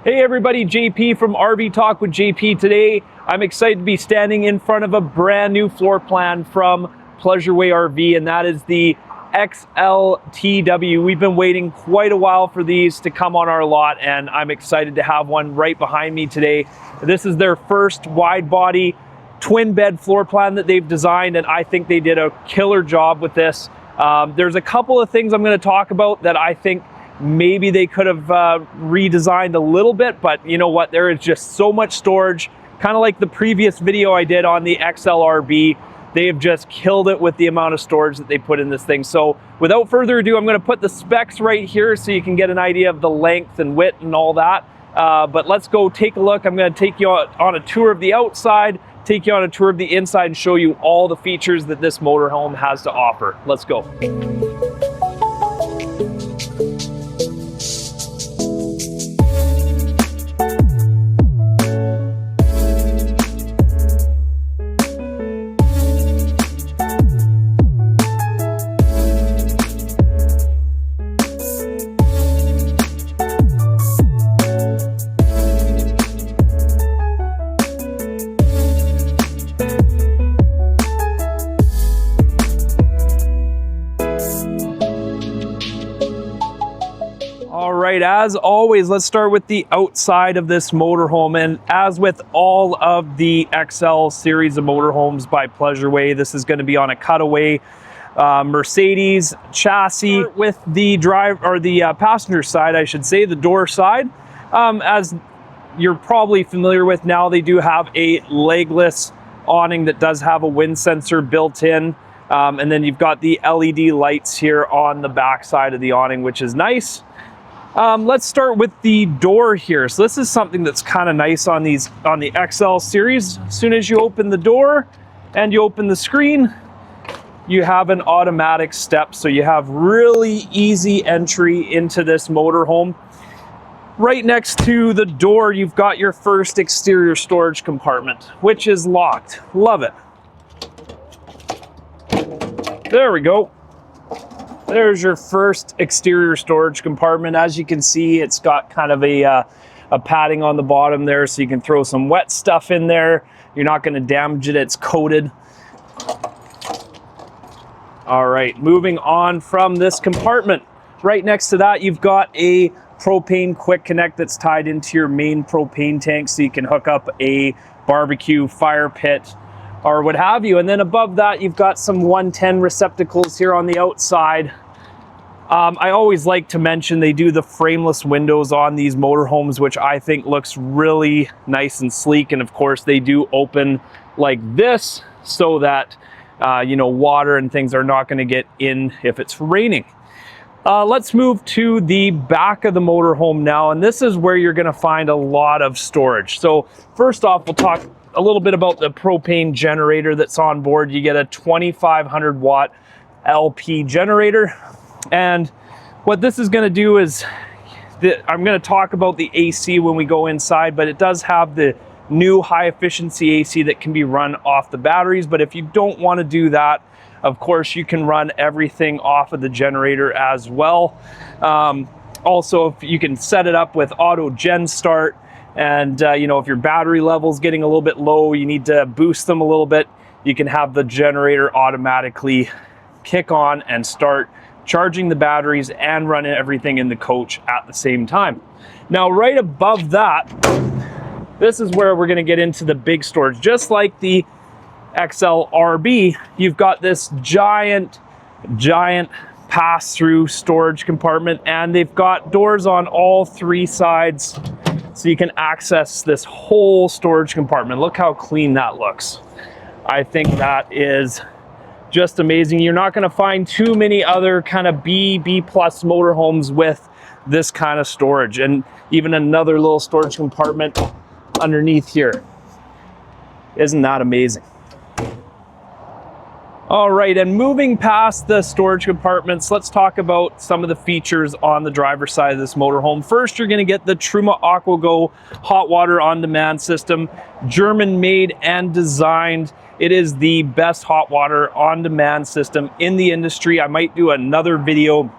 Hey everybody, JP from RV Talk with JP. Today, I'm excited to be standing in front of a brand new floor plan from Pleasure-Way RV, and that is the XLTW. We've been waiting quite a while for these to come on our lot, and I'm excited to have one right behind me today. This is their first wide body twin bed floor plan that they've designed, and I think they did a killer job with this. There's a couple of things I'm going to talk about that I think maybe they could have redesigned a little bit, but you know what, there is just so much storage, kind of like the previous video I did on the XLRB. They have just killed it with the amount of storage that they put in this thing. So without further ado, I'm going to put the specs right here so you can get an idea of the length and width and all that. But let's go take a look. I'm going to take you on a tour of the outside, take you on a tour of the inside, and show you all the features that this motorhome has to offer. Let's go. As always, let's start with the outside of this motorhome, and as with all of the XL series of motorhomes by Pleasure-Way, this is going to be on a cutaway Mercedes chassis with the passenger side, I should say, the door side. As you're probably familiar with now, they do have a legless awning that does have a wind sensor built in, and then you've got the LED lights here on the back side of the awning, which is nice. Let's start with the door here. So this is something that's kind of nice on the XL series. As soon as you open the door and you open the screen, you have an automatic step. So you have really easy entry into this motorhome. Right next to the door, you've got your first exterior storage compartment, which is locked. Love it. There we go. There's your first exterior storage compartment. As you can see, it's got kind of a padding on the bottom there, so you can throw some wet stuff in there. You're not going to damage it. It's coated. All right, moving on from this compartment. Right next to that, you've got a propane quick connect that's tied into your main propane tank, so you can hook up a barbecue, fire pit, or what have you. And then above that, you've got some 110 receptacles here on the outside. I always like to mention they do the frameless windows on these motorhomes, which I think looks really nice and sleek. And of course, they do open like this so that you know, water and things are not going to get in if it's raining. Let's move to the back of the motorhome now, and this is where you're going to find a lot of storage. So first off, we'll talk a little bit about the propane generator that's on board. You get a 2500 watt LP generator, and what this is going to do is I'm going to talk about the AC when we go inside, but it does have the new high efficiency AC that can be run off the batteries. But if you don't want to do that, of course you can run everything off of the generator as well. Also, if you can set it up with auto gen start, and you know, if your battery level's getting a little bit low, you need to boost them a little bit, you can have the generator automatically kick on and start charging the batteries and running everything in the coach at the same time. Now, right above that, this is where we're going to get into the big storage. Just like the XLRB, you've got this giant pass-through storage compartment, and they've got doors on all three sides, so you can access this whole storage compartment. Look how clean that looks. I think that is just amazing. You're not going to find too many other kind of B+ motorhomes with this kind of storage, and even another little storage compartment underneath here. Isn't that amazing? All right, and moving past the storage compartments, let's talk about some of the features on the driver's side of this motorhome. First, you're gonna get the Truma AquaGo hot water on-demand system, German made and designed. It is the best hot water on-demand system in the industry. I might do another video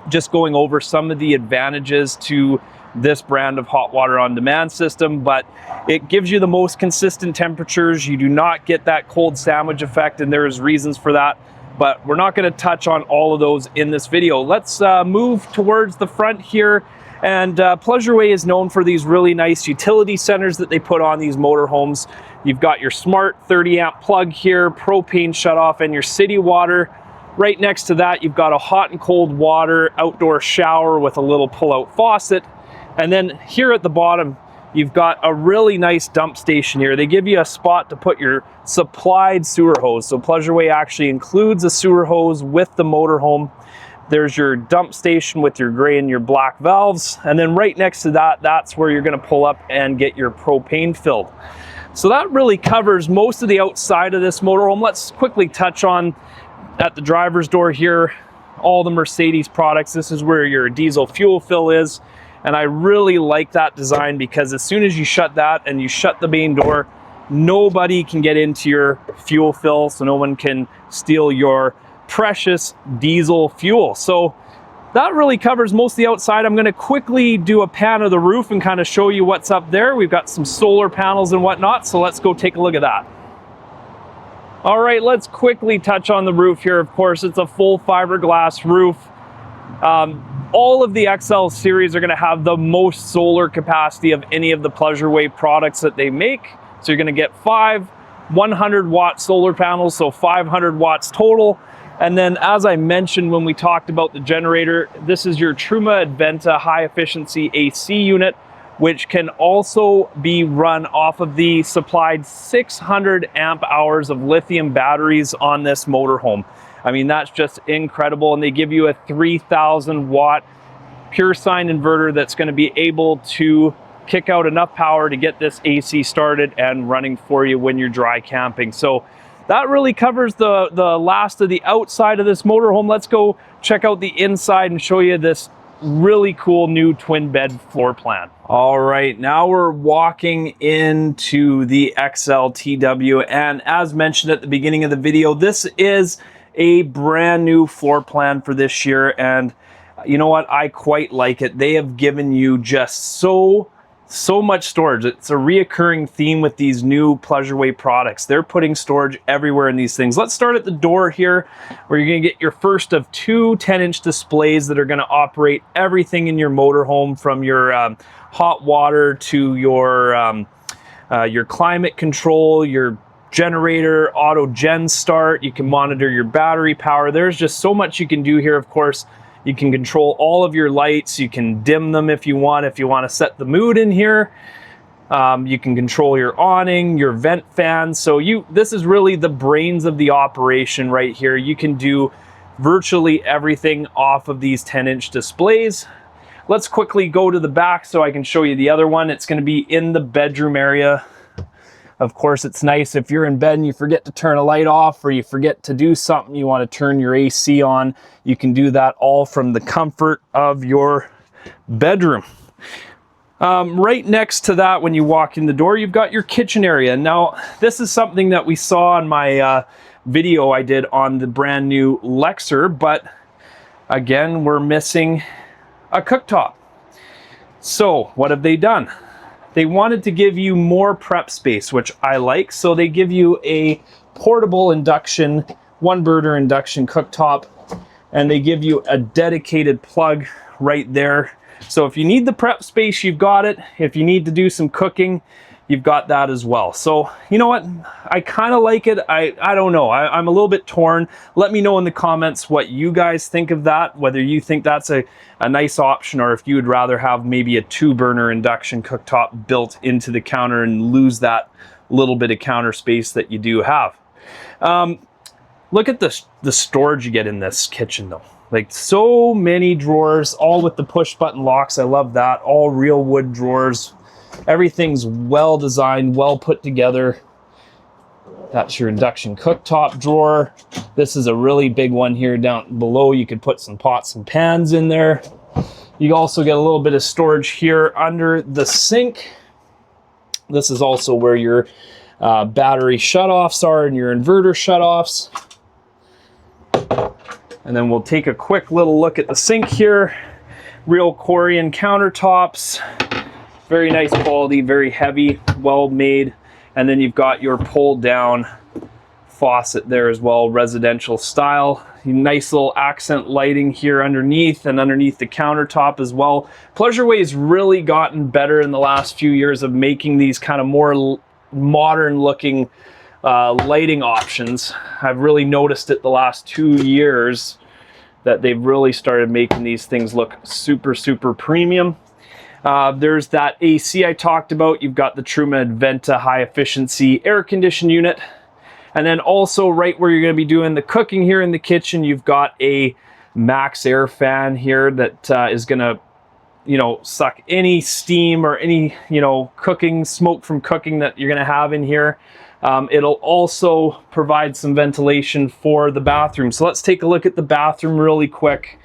just going over some of the advantages to this brand of hot water on demand system, but it gives you the most consistent temperatures. You do not get that cold sandwich effect, and there's reasons for that, but we're not going to touch on all of those in this video. Let's move towards the front here. And Pleasure-Way is known for these really nice utility centers that they put on these motorhomes. You've got your smart 30 amp plug here, propane shutoff, and your city water. Right next to that, you've got a hot and cold water outdoor shower with a little pull-out faucet. And then here at the bottom, you've got a really nice dump station here. They give you a spot to put your supplied sewer hose. So Pleasure-Way actually includes a sewer hose with the motorhome. There's your dump station with your gray and your black valves. And then right next to that, that's where you're gonna pull up and get your propane filled. So that really covers most of the outside of this motorhome. Let's quickly touch on at the driver's door here, all the Mercedes products. This is where your diesel fuel fill is. And I really like that design because as soon as you shut that and you shut the main door, nobody can get into your fuel fill, so no one can steal your precious diesel fuel. So that really covers most of the outside. I'm going to quickly do a pan of the roof and kind of show you what's up there. We've got some solar panels and whatnot, so let's go take a look at that. All right, let's quickly touch on the roof here. Of course, it's a full fiberglass roof. All of the XL series are going to have the most solar capacity of any of the Pleasure-Way products that they make. So you're going to get 5 100-watt solar panels, so 500 watts total. And then, as I mentioned when we talked about the generator, this is your Truma Adventa high-efficiency AC unit, which can also be run off of the supplied 600 amp hours of lithium batteries on this motorhome. I mean, that's just incredible. And they give you a 3,000 watt pure sine inverter that's going to be able to kick out enough power to get this AC started and running for you when you're dry camping. So that really covers the last of the outside of this motorhome. Let's go check out the inside and show you this really cool new twin bed floor plan. All right, now we're walking into the XLTW, and as mentioned at the beginning of the video, this is a brand new floor plan for this year, and you know what, I quite like it. They have given you just so much storage. It's a reoccurring theme with these new Pleasure-Way products. They're putting storage everywhere in these things. Let's start at the door here, where you're gonna get your first of 2 10-inch displays that are gonna operate everything in your motorhome, from your hot water to your climate control, your generator, auto gen start. You can monitor your battery power. There's just so much you can do here. Of course, you can control all of your lights. You can dim them if you want to set the mood in here. You can control your awning, your vent fans. So this is really the brains of the operation right here. You can do virtually everything off of these 10-inch displays. Let's quickly go to the back so I can show you the other one. It's going to be in the bedroom area. Of course, it's nice if you're in bed and you forget to turn a light off, or you forget to do something, you want to turn your AC on. You can do that all from the comfort of your bedroom. Right next to that, when you walk in the door, you've got your kitchen area. Now, this is something that we saw in my video I did on the brand new Lexer, but again, we're missing a cooktop. So what have they done? They wanted to give you more prep space, which I like. So they give you a portable induction, 1-burner induction cooktop, and they give you a dedicated plug right there. So if you need the prep space, you've got it. If you need to do some cooking, you've got that as well. So you know what? I kind of like it. I don't know. I'm a little bit torn. Let me know in the comments what you guys think of that, whether you think that's a nice option, or if you would rather have maybe a 2-burner induction cooktop built into the counter and lose that little bit of counter space that you do have. Look at the storage you get in this kitchen though. Like, so many drawers, all with the push button locks. I love that. All real wood drawers. Everything's well designed, well put together. That's your induction cooktop drawer. This is a really big one here down below. You could put some pots and pans in there. You also get a little bit of storage here under the sink. This is also where your battery shutoffs are and your inverter shutoffs. And then we'll take a quick little look at the sink here. real Corian countertops, very nice quality, very heavy, well made. And then you've got your pull down faucet there as well, residential style. Nice little accent lighting here underneath and underneath the countertop as well. Pleasureway's really gotten better in the last few years of making these kind of more modern looking lighting options. I've really noticed it the last 2 years that they've really started making these things look super, super premium. There's that AC I talked about. You've got the Truman Adventa high efficiency air conditioning unit. And then also right where you're going to be doing the cooking here in the kitchen, you've got a max air fan here that is going to, you know, suck any steam or any, you know, cooking smoke from cooking that you're going to have in here. It'll also provide some ventilation for the bathroom. So let's take a look at the bathroom really quick.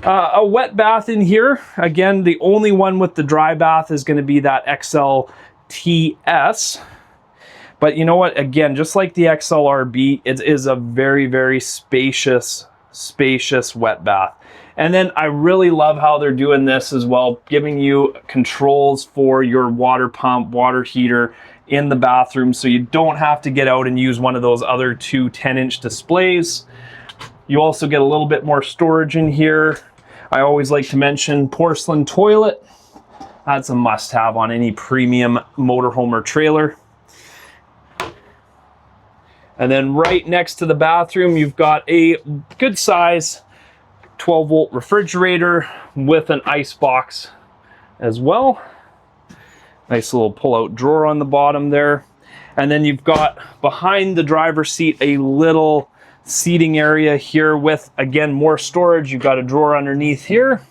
A wet bath in here. Again, the only one with the dry bath is going to be that XLTS. But you know what? Again, just like the XLRB, it is a very, very spacious wet bath. And then I really love how they're doing this as well, giving you controls for your water pump, water heater in the bathroom, so you don't have to get out and use one of those other two 10-inch displays. You also get a little bit more storage in here. I always like to mention porcelain toilet. That's a must-have on any premium motorhome or trailer. And then right next to the bathroom, you've got a good size 12-volt refrigerator with an ice box as well. Nice little pull-out drawer on the bottom there. And then you've got behind the driver's seat a little seating area here with, again, more storage. You've got a drawer underneath here.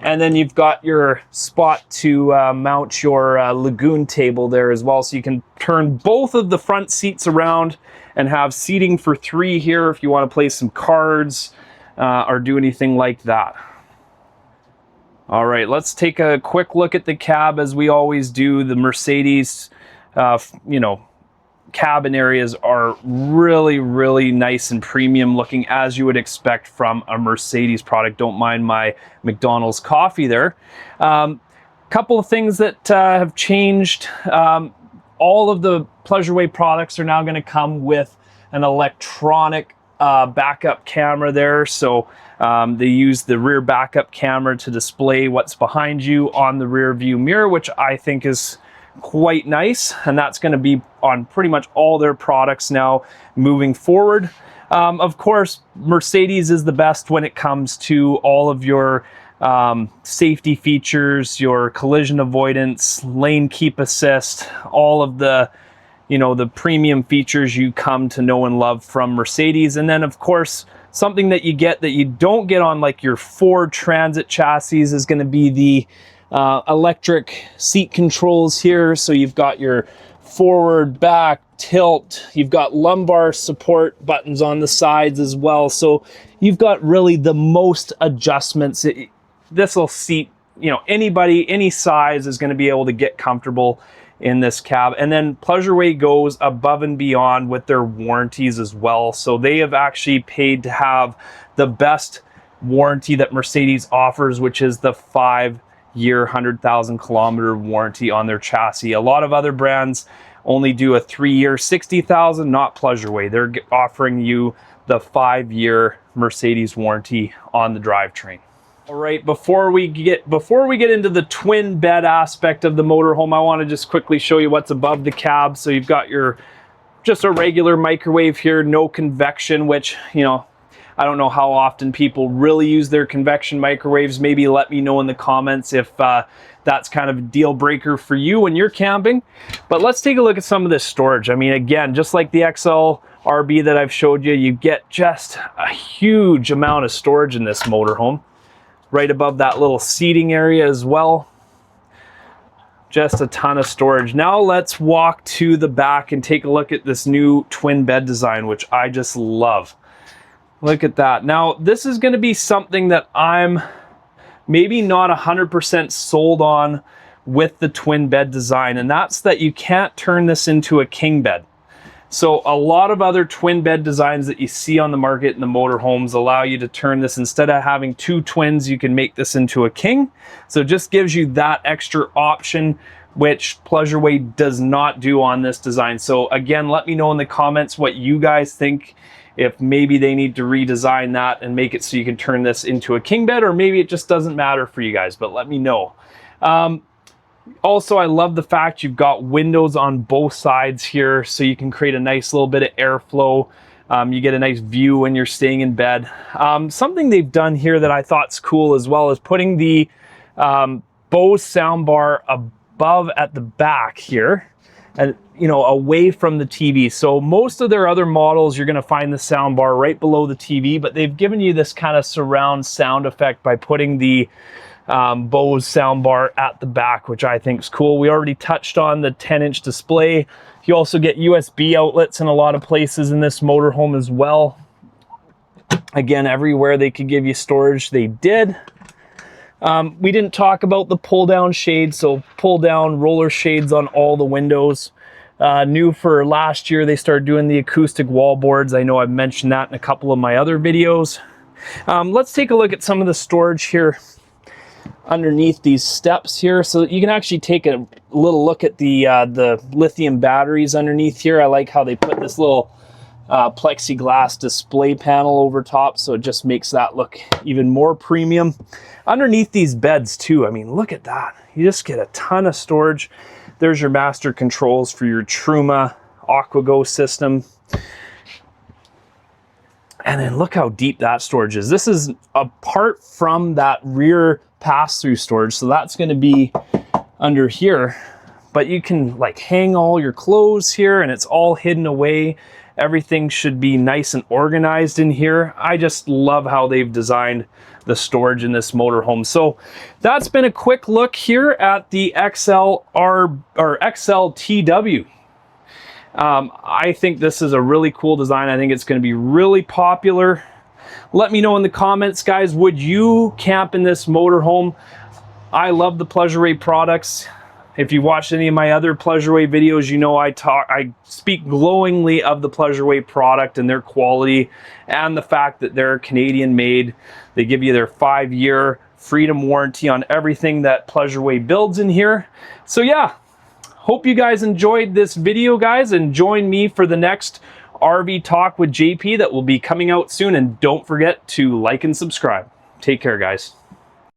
And then you've got your spot to mount your lagoon table there as well. So you can turn both of the front seats around and have seating for 3 here if you want to play some cards or do anything like that. All right, let's take a quick look at the cab as we always do. The Mercedes, you know, cabin areas are really, really nice and premium looking, as you would expect from a Mercedes product. Don't mind my McDonald's coffee there. Couple of things that have changed. All of the Pleasure-Way products are now going to come with an electronic backup camera there. So they use the rear backup camera to display what's behind you on the rear view mirror, which I think is quite nice, and that's going to be on pretty much all their products now moving forward. Of course, Mercedes is the best when it comes to all of your safety features, your collision avoidance, lane keep assist, all of the, you know, the premium features you come to know and love from Mercedes. And then of course, something that you get that you don't get on like your Ford Transit chassis is going to be the electric seat controls here. So you've got your forward, back, tilt, you've got lumbar support buttons on the sides as well. So you've got really the most adjustments. This will seat, you know, anybody, any size is going to be able to get comfortable in this cab. And then Pleasure-Way goes above and beyond with their warranties as well. So they have actually paid to have the best warranty that Mercedes offers, which is the 5-year, 100,000 kilometer warranty on their chassis. A lot of other brands only do a 3-year, 60,000, not Pleasure-Way. They're offering you the 5-year Mercedes warranty on the drivetrain. All right, before we get into the twin bed aspect of the motorhome, I want to just quickly show you what's above the cab. So you've got your just a regular microwave here, no convection, which, you know, I don't know how often people really use their convection microwaves. Maybe let me know in the comments if that's kind of a deal breaker for you when you're camping. But let's take a look at some of this storage. I mean, again, just like the XLRB that I've showed you, you get just a huge amount of storage in this motorhome. Right above that little seating area as well. Just a ton of storage. Now let's walk to the back and take a look at this new twin bed design, which I just love. Look at that. Now, this is going to be something that I'm maybe not 100% sold on with the twin bed design, and that's that you can't turn this into a king bed. So a lot of other twin bed designs that you see on the market in the motorhomes allow you to turn this, instead of having 2 twins, you can make this into a king. So it just gives you that extra option, which Pleasure-Way does not do on this design. So again, let me know in the comments what you guys think, if maybe they need to redesign that and make it so you can turn this into a king bed, or maybe it just doesn't matter for you guys, but let me know. Also, I love the fact you've got windows on both sides here, so you can create a nice little bit of airflow. You get a nice view when you're staying in bed. Something they've done here that I thought's cool as well is putting the Bose soundbar above at the back here, and away from the TV. So most of their other models, you're going to find the soundbar right below the TV, but they've given you this kind of surround sound effect by putting the Bose soundbar at the back, which I think is cool. We already touched on the 10-inch display. You also get USB outlets in a lot of places in this motorhome as well. Again, everywhere they could give you storage, they did. We didn't talk about the pull down shades, so pull down roller shades on all the windows. New for last year, they started doing the acoustic wall boards. I know I've mentioned that in a couple of my other videos. Let's take a look at some of the storage here underneath these steps here, so that you can actually take a little look at the lithium batteries underneath here. I like how they put this little plexiglass display panel over top, so it just makes that look even more premium. Underneath these beds too, I mean, look at that. You just get a ton of storage. There's your master controls for your Truma AquaGo system. And then look how deep that storage is. This is apart from that rear pass-through storage, so that's going to be under here. But you can like hang all your clothes here, and it's all hidden away. Everything should be nice and organized in here. I just love how they've designed the storage in this motorhome. So that's been a quick look here at the XLTW. I think this is a really cool design. I think it's going to be really popular. Let me know in the comments, guys, would you camp in this motorhome? I love the Pleasure-Way products. If you watched any of my other Pleasure-Way videos, you know I speak glowingly of the Pleasure-Way product and their quality, and the fact that they're Canadian made. They give you their 5-year freedom warranty on everything that Pleasure-Way builds in here. So yeah, hope you guys enjoyed this video, guys, and join me for the next RV Talk with JP that will be coming out soon. And don't forget to like and subscribe. Take care, guys.